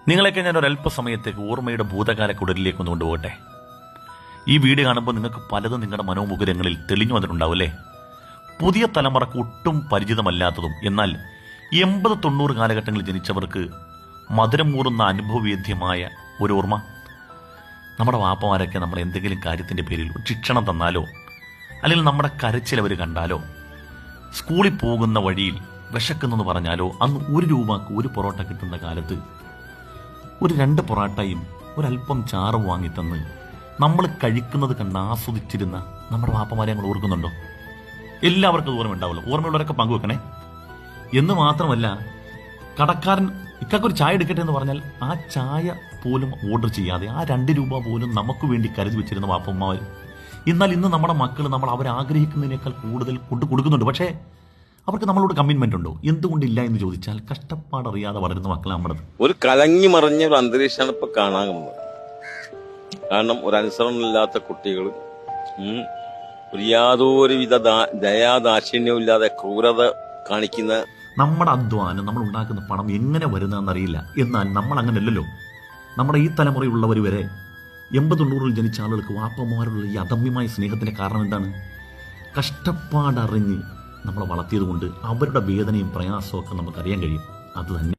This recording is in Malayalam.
നിങ്ങളെയൊക്കെ ഞാൻ ഒരല്പസമയത്തേക്ക് ഓർമ്മയുടെ ഭൂതകാല കുടലിലേക്ക് ഒന്ന് കൊണ്ടുപോകട്ടെ. ഈ വീഡിയോ കാണുമ്പോൾ നിങ്ങൾക്ക് പലതും നിങ്ങളുടെ മനോമുകുരങ്ങളിൽ തെളിഞ്ഞു വന്നിട്ടുണ്ടാവും അല്ലേ? പുതിയ തലമുറക്ക് ഒട്ടും പരിചിതമല്ലാത്തതും എന്നാൽ 80-90 കാലഘട്ടങ്ങളിൽ ജനിച്ചവർക്ക് മധുരം മൂറുന്ന അനുഭവവേദ്യമായ ഒരു ഓർമ്മ. നമ്മുടെ വാപ്പമാരൊക്കെ നമ്മൾ എന്തെങ്കിലും കാര്യത്തിൻ്റെ പേരിൽ ശിക്ഷണം തന്നാലോ അല്ലെങ്കിൽ നമ്മുടെ കരച്ചിലവർ കണ്ടാലോ സ്കൂളിൽ പോകുന്ന വഴിയിൽ വിശക്കുന്നെന്ന് പറഞ്ഞാലോ അന്ന് 1 രൂപക്ക് ഒരു പൊറോട്ട കിട്ടുന്ന കാലത്ത് ഒരു 2 പൊറോട്ടയും ഒരല്പം ചാറും വാങ്ങിത്തന്ന് നമ്മൾ കഴിക്കുന്നത് കണ്ട് ആസ്വദിച്ചിരുന്ന നമ്മുടെ വാപ്പമാരെ നമ്മൾ ഓർക്കുന്നുണ്ടോ? എല്ലാവർക്കും ഓർമ്മ ഉണ്ടാവുള്ളൂ. ഓർമ്മയുള്ളവരൊക്കെ പങ്കുവെക്കണേ. എന്ന് മാത്രമല്ല, കടക്കാരൻ ഇക്കൊരു ചായ എടുക്കട്ടെ എന്ന് പറഞ്ഞാൽ ആ ചായ പോലും ഓർഡർ ചെയ്യാതെ ആ 2 രൂപ പോലും നമുക്ക് വേണ്ടി കരുതി വെച്ചിരുന്ന വാപ്പന്മാർ. എന്നാൽ ഇന്ന് നമ്മുടെ മക്കൾ നമ്മൾ അവരാഗ്രഹിക്കുന്നതിനേക്കാൾ കൂടുതൽ കൊടുക്കുന്നുണ്ട്. പക്ഷേ അവർക്ക് നമ്മളോട് കമ്മിറ്റ്മെന്റ് ഉണ്ടോ? എന്തുകൊണ്ടില്ല എന്ന് ചോദിച്ചാൽ കഷ്ടപ്പാടറിയാതെ വളരുന്ന മക്കളാണ് നമ്മുടെ. ഒരു കലങ്ങി മറിഞ്ഞ ഒരു അന്തരീക്ഷമാണ് ഇപ്പൊ കാണാറുള്ളത്. കാരണം ഒരു അനുസരണമില്ലാത്ത കുട്ടികൾ, ഒരു യാതൊരുവിധ ദയാദാക്ഷിണ്യവും ഇല്ലാതെ ക്രൂരത കാണിക്കുന്ന. നമ്മുടെ അധ്വാനം, നമ്മൾ ഉണ്ടാക്കുന്ന പണം എങ്ങനെ വരുന്നതെന്നറിയില്ല. എന്നാൽ നമ്മൾ അങ്ങനെയല്ലല്ലോ. നമ്മുടെ ഈ തലമുറയുള്ളവർ വരെ 80-90 ജനിച്ച ആളുകൾക്ക് വാപ്പമാരുള്ള ഈ അദമ്യമായ സ്നേഹത്തിന്റെ കാരണം എന്താണ്? കഷ്ടപ്പാടറിഞ്ഞ് നമ്മളെ വളർത്തിയത് കൊണ്ട് അവരുടെ വേദനയും പ്രയാസവും ഒക്കെ നമുക്കറിയാൻ കഴിയും. അത് തന്നെ